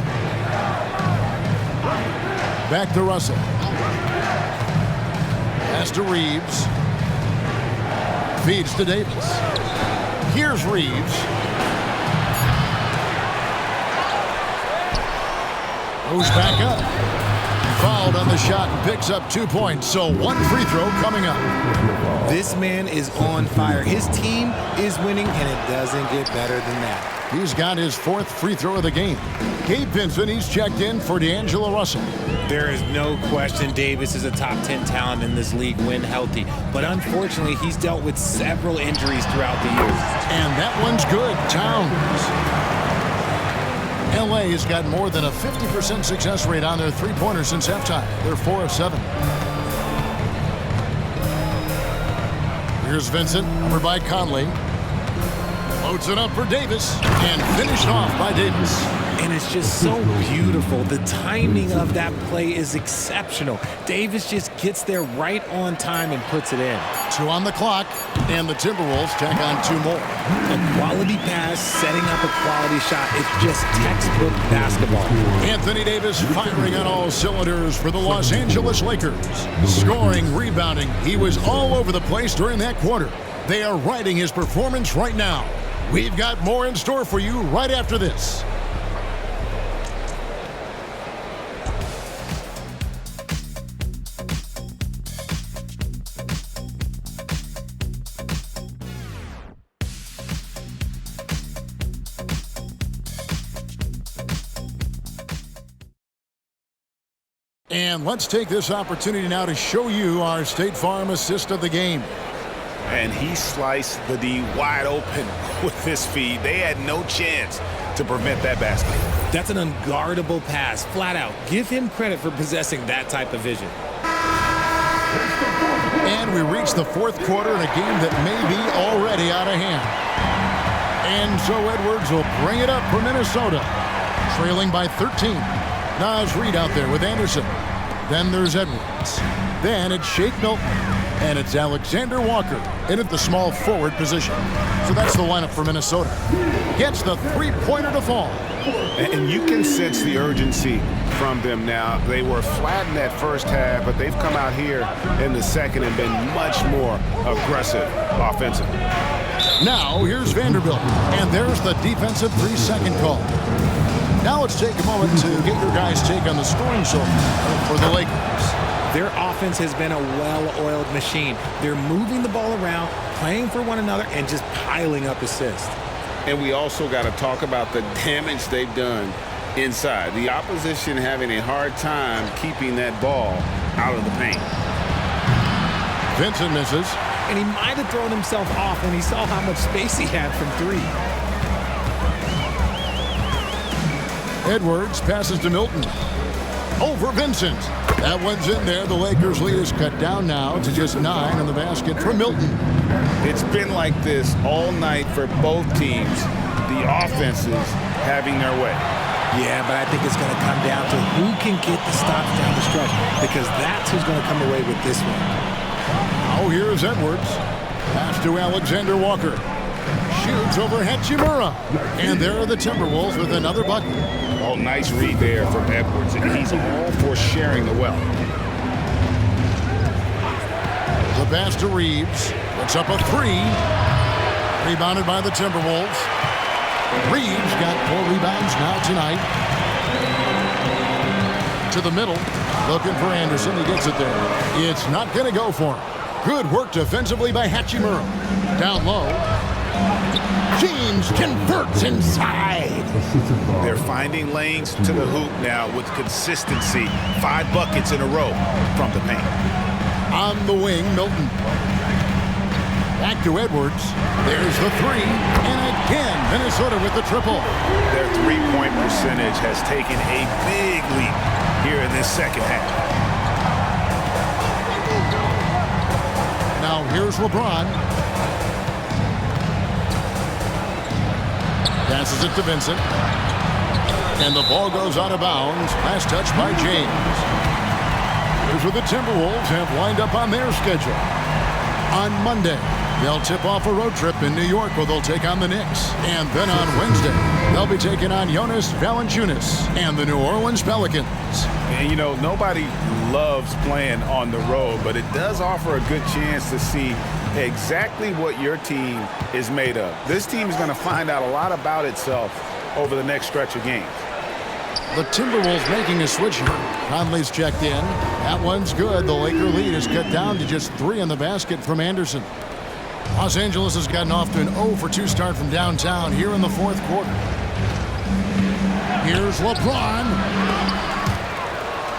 Back to Russell. Pass to Reeves. Feeds to Davis. Here's Reeves. Goes back up. Fouled on the shot and picks up 2 points. So one free throw coming up. This man is on fire. His team is winning, and it doesn't get better than that. He's got his 4th free throw of the game. Gabe Vincent, he's checked in for D'Angelo Russell. There is no question Davis is a top 10 talent in this league when healthy. But unfortunately, he's dealt with several injuries throughout the years. And that one's good. Towns. LA has got more than a 50% success rate on their three-pointers since halftime. They're 4 of 7. Here's Vincent, over by Conley. Loads it up for Davis, and finished off by Davis. And it's just so beautiful. The timing of that play is exceptional. Davis just gets there right on time and puts it in. 2 on the clock, and the Timberwolves tack on 2 more. A quality pass, setting up a quality shot. It's just textbook basketball. Anthony Davis firing on all cylinders for the Los Angeles Lakers. Scoring, rebounding. He was all over the place during that quarter. They are riding his performance right now. We've got more in store for you right after this. And let's take this opportunity now to show you our State Farm assist of the game. And he sliced the D wide open with this feed. They had no chance to prevent that basket. That's an unguardable pass, flat out. Give him credit for possessing that type of vision. And we reach the 4th quarter in a game that may be already out of hand. And so Edwards will bring it up for Minnesota, trailing by 13. Naz Reid out there with Anderson. Then there's Edwards. Then it's Shake Milton. And it's Alexander Walker in at the small forward position. So that's the lineup for Minnesota. Gets the three-pointer to fall. And you can sense the urgency from them now. They were flat in that first half, but they've come out here in the second and been much more aggressive offensively. Now here's Vanderbilt. And there's the defensive 3-second call. Now let's take a moment to get your guys' take on the scoring so far for the Lakers. Their offense has been a well-oiled machine. They're moving the ball around, playing for one another, and just piling up assists. And we also got to talk about the damage they've done inside. The opposition having a hard time keeping that ball out of the paint. Vincent misses. And he might have thrown himself off when he saw how much space he had from three. Edwards passes to Milton. Over Vincent. That one's in there. The Lakers' lead is cut down now to just 9 on the basket for Milton. It's been like this all night for both teams. The offenses having their way. Yeah, but I think it's going to come down to who can get the stops down the stretch, because that's who's going to come away with this one. Oh, here's Edwards. Pass to Alexander Walker. Shoots over Hachimura. And there are the Timberwolves with another bucket. Oh, nice read there from Edwards, and he's all for sharing the wealth. The pass to Reeves. Puts up a 3. Rebounded by the Timberwolves. Reeves got 4 rebounds now tonight. To the middle. Looking for Anderson. He gets it there. It's not going to go for him. Good work defensively by Hachimura. Down low. James converts inside. They're finding lanes to the hoop now with consistency. 5 buckets in a row from the paint. On the wing, Milton. Back to Edwards. There's the 3. And again, Minnesota with the triple. Their three-point percentage has taken a big leap here in this second half. Now here's LeBron. Passes it to Vincent. And the ball goes out of bounds. Last touch by James. Here's what the Timberwolves have lined up on their schedule. On Monday, they'll tip off a road trip in New York where they'll take on the Knicks. And then on Wednesday, they'll be taking on Jonas Valanciunas and the New Orleans Pelicans. And, you know, nobody loves playing on the road, but it does offer a good chance to see exactly what your team is made of. This team is going to find out a lot about itself over the next stretch of games. The Timberwolves making a switch here. Conley's checked in. That one's good. The Laker lead is cut down to just 3 in the basket from Anderson. Los Angeles has gotten off to an 0-for-2 start from downtown here in the 4th quarter. Here's LeBron.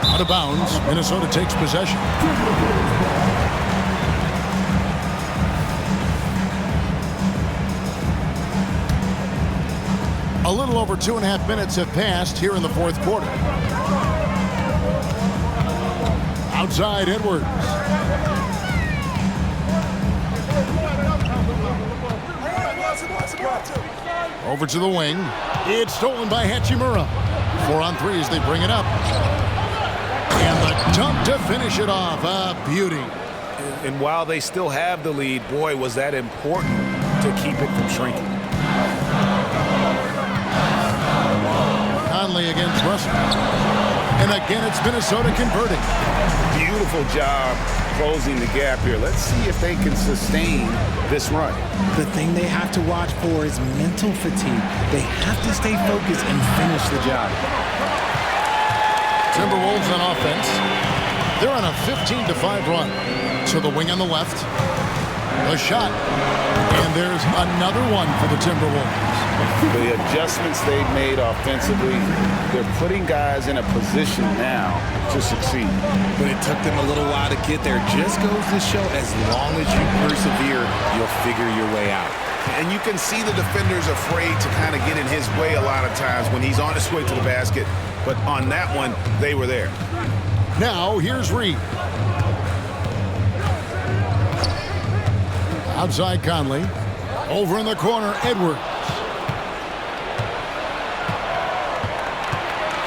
Out of bounds. Minnesota takes possession. A little over 2.5 minutes have passed here in the 4th quarter. Outside, Edwards. Over to the wing. It's stolen by Hachimura. 4 on 3 as they bring it up. And the dunk to finish it off. A beauty. And while they still have the lead, boy, was that important to keep it from shrinking. Conley against Russell. And again, it's Minnesota converting. Beautiful job closing the gap here. Let's see if they can sustain this run. The thing they have to watch for is mental fatigue. They have to stay focused and finish the job. Timberwolves on offense. They're on a 15-5 run. To the wing on the left. A shot. And there's another one for the Timberwolves. The adjustments they've made offensively, they're putting guys in a position now to succeed. But it took them a little while to get there. Just goes to show as long as you persevere, you'll figure your way out. And you can see the defenders afraid to kind of get in his way a lot of times when he's on his way to the basket. But on that one, they were there. Now, here's Reed. Outside Conley. Over in the corner, Edwards.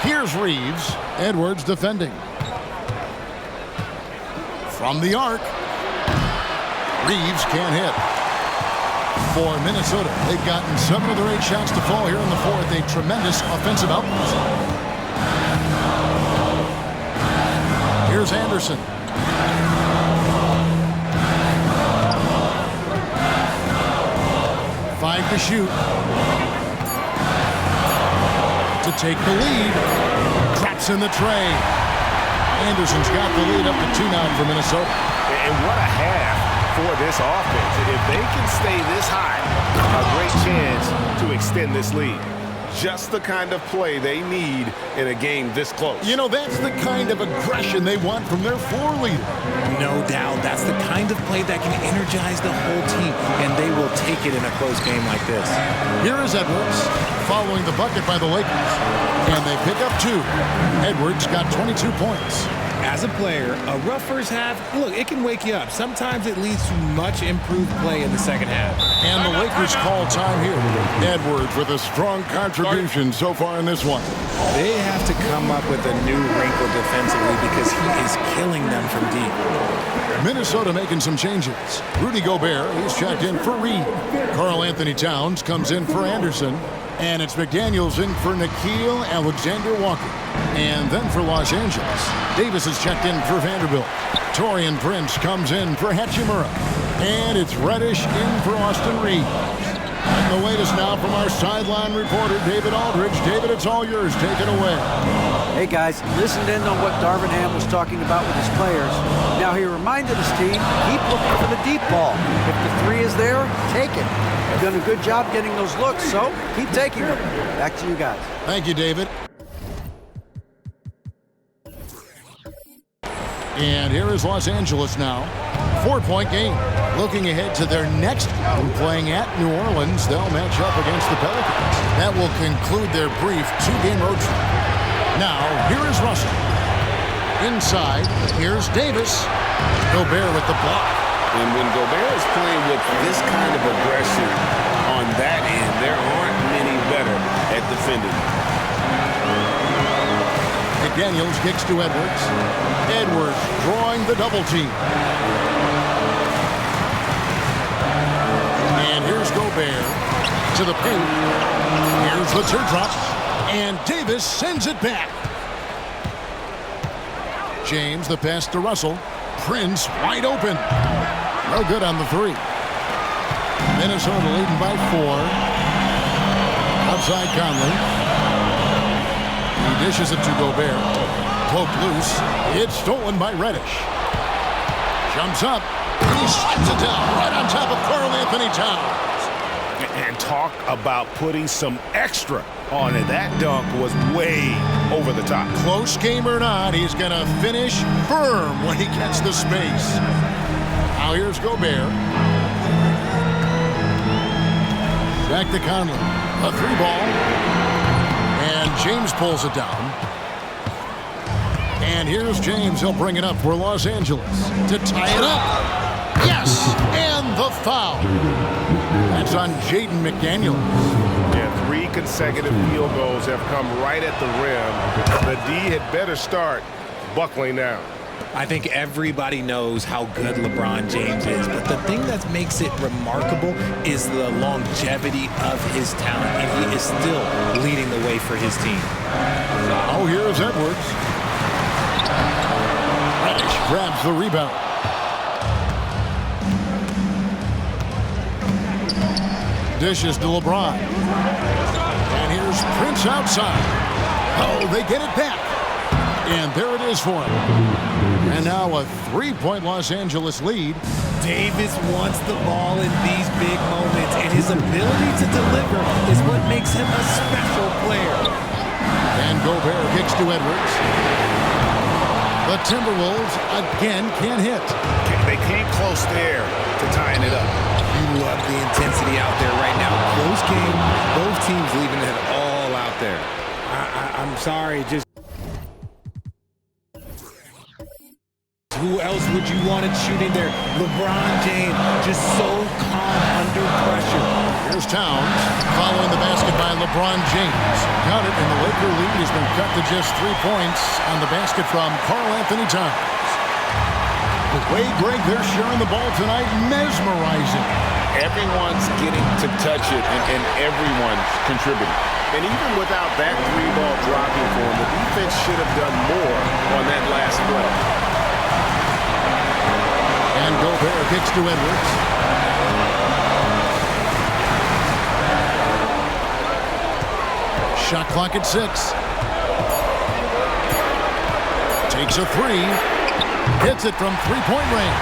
Here's Reeves. Edwards defending. From the arc. Reeves can't hit. For Minnesota, they've gotten 7 of their 8 shots to fall here in the 4th. A tremendous offensive output. Here's Anderson. Five to shoot. to take the lead. Drops in the tray. Anderson's got the lead up to 2 now for Minnesota. And what a half for this offense. If they can stay this high, a great chance to extend this lead. Just the kind of play they need in a game this close. You know, that's the kind of aggression they want from their floor leader. No doubt. That's the kind of play that can energize the whole team, and they will take it in a close game like this. Here is Edwards following the bucket by the Lakers. And they pick up 2. Edwards got 22 points. As a player, a rough first half, look, it can wake you up. Sometimes it leads to much improved play in the second half. And the Lakers call time here. Edwards with a strong contribution so far in this one. They have to come up with a new wrinkle defensively because he is killing them from deep. Minnesota making some changes. Rudy Gobert, he's checked in for Reed. Karl Anthony Towns comes in for Anderson. And it's McDaniels in for Nickeil Alexander-Walker. And then for Los Angeles, Davis is checked in for Vanderbilt. Taurean Prince comes in for Hachimura. And it's Reddish in for Austin Reeves. And the latest now from our sideline reporter, David Aldridge. David, it's all yours. Take it away. Hey guys, listened in on what Darvin Ham was talking about with his players. Now he reminded his team, keep looking for the deep ball. If the 3 is there, take it. You've done a good job getting those looks, so keep taking them. Back to you guys. Thank you, David. And here is Los Angeles now. 4-point game. Looking ahead to their next game, playing at New Orleans. They'll match up against the Pelicans. That will conclude their brief 2-game road trip. Now, here is Russell. Inside, here's Davis. Gobert with the block. And when Gobert is playing with this kind of aggression on that end, there aren't many better at defending. McDaniels kicks to Edwards. Edwards drawing the double team. And here's Gobert to the paint. Here's the teardrop. And Davis sends it back. James, the pass to Russell. Prince wide open. No good on the 3. Minnesota leading by 4. Outside Conley. He dishes it to Gobert. Poke loose. It's stolen by Reddish. Jumps up. He slams it down right on top of Karl Anthony Towns. And talk about putting some extra on it. That dunk was way over the top. Close game or not, he's going to finish firm when he gets the space. Now here's Gobert. Back to Conley. A 3-ball. And James pulls it down. And here's James. He'll bring it up for Los Angeles to tie it up. Yes! And the foul. That's on Jaden McDaniels. Yeah, 3 consecutive field goals have come right at the rim. The D had better start buckling down. I think everybody knows how good LeBron James is, but the thing that makes it remarkable is the longevity of his talent, and he is still leading the way for his team. Now here's Edwards. Reddish grabs the rebound. Dishes to LeBron. And here's Prince outside. Oh, they get it back. And there it is for him. And now a 3-point Los Angeles lead. Davis wants the ball in these big moments, and his ability to deliver is what makes him a special player. And Gobert kicks to Edwards. The Timberwolves again can't hit. They came close there to tying it up. You love the intensity out there right now. Close game, both teams leaving it all out there. I'm sorry, just who else would you want it shooting there? LeBron James, just so calm under pressure. Here's Towns following the basket by LeBron James. Got it, and the Laker lead has been cut to just 3 points on the basket from Karl Anthony Towns. The way, Greg, they're sharing the ball tonight, mesmerizing. Everyone's getting to touch it, and everyone's contributing. And even without that 3-ball dropping for him, the defense should have done more on that last play. And Gobert kicks to Edwards. Shot clock at 6. Takes a 3. Hits it from three-point range.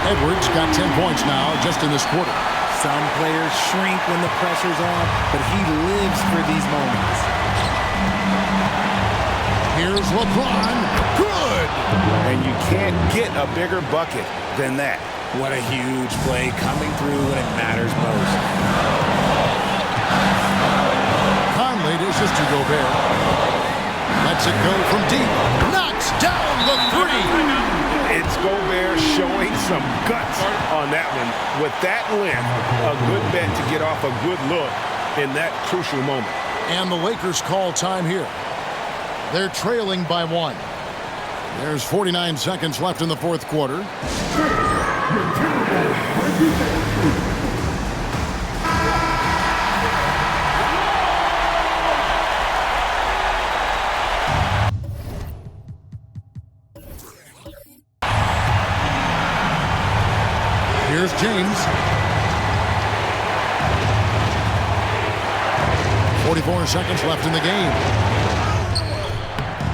Edwards got 10 points now just in this quarter. Some players shrink when the pressure's on, but he lives for these moments. Here's LeBron. Good! And you can't get a bigger bucket than that. What a huge play coming through when it matters most. Conley dishes to Gobert. Lets it go from deep. Knocks down the 3. It's Gobert showing some guts on that one. With that length, a good bet to get off a good look in that crucial moment. And the Lakers call time here. They're trailing by 1. There's 49 seconds left in the fourth quarter. Here's James. 44 seconds left in the game.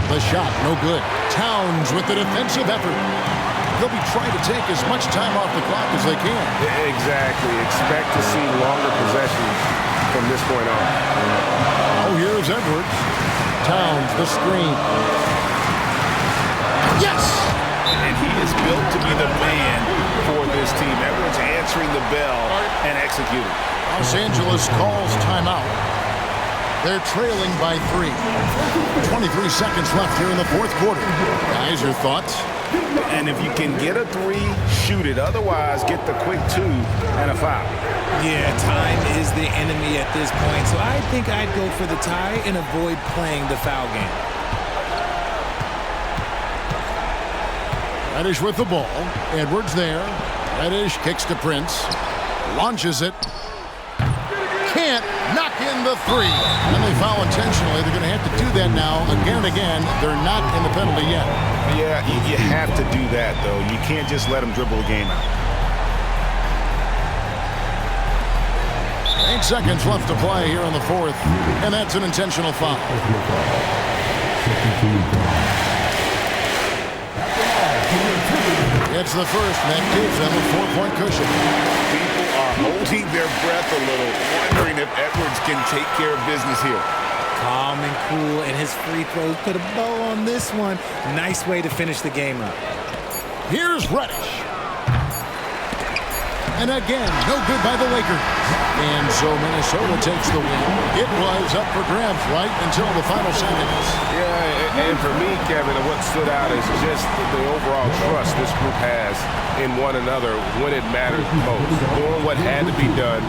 The shot, no good. Towns with the defensive effort. They'll be trying to take as much time off the clock as they can. Exactly. Expect to see longer possessions from this point on. Oh, here's Edwards. Towns, the screen. Yes! And he is built to be the man for this team. Edwards answering the bell and executing. Los Angeles calls timeout. They're trailing by 3. 23 seconds left here in the fourth quarter. Guys, your thoughts? And if you can get a 3, shoot it. Otherwise, get the quick 2 and a foul. Yeah, time is the enemy at this point, so I think I'd go for the tie and avoid playing the foul game. Reddish with the ball. Edwards there. Reddish kicks to Prince. Launches it. Can't knock in the 3. And they foul intentionally. They're going to have to do that now again and again. They're not in the penalty yet. Yeah, you have to do that, though. You can't just let them dribble the game out. 8 seconds left to play here in the fourth. And that's an intentional foul. It's the first, and that gives them a 4-point cushion. People are holding their breath a little, wondering if Edwards can take care of business here. Calm and cool, and his free throws put a bow on this one. Nice way to finish the game up. Here's Reddish. And again, no good by the Lakers. And so Minnesota takes the win. It was up for grabs right until the final seconds. Yeah, and for me, Kevin, what stood out is just the overall trust this group has in one another when it matters most. Doing what had to be done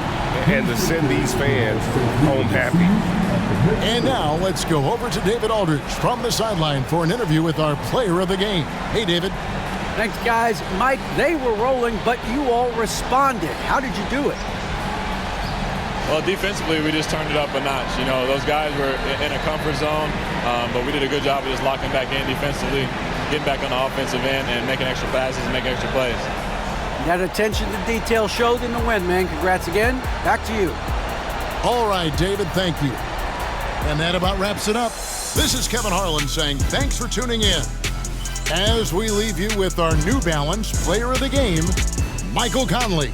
and to send these fans home happy. And now let's go over to David Aldridge from the sideline for an interview with our player of the game. Hey, David. Thanks, guys. Mike, they were rolling, but you all responded. How did you do it? Well, defensively, we just turned it up a notch. You know, those guys were in a comfort zone, but we did a good job of just locking back in defensively, getting back on the offensive end, and making extra passes and making extra plays. That attention to detail showed in the win, man. Congrats again. Back to you. All right, David, thank you. And that about wraps it up. This is Kevin Harlan saying thanks for tuning in. As we leave you with our New Balance Player of the Game, Michael Conley.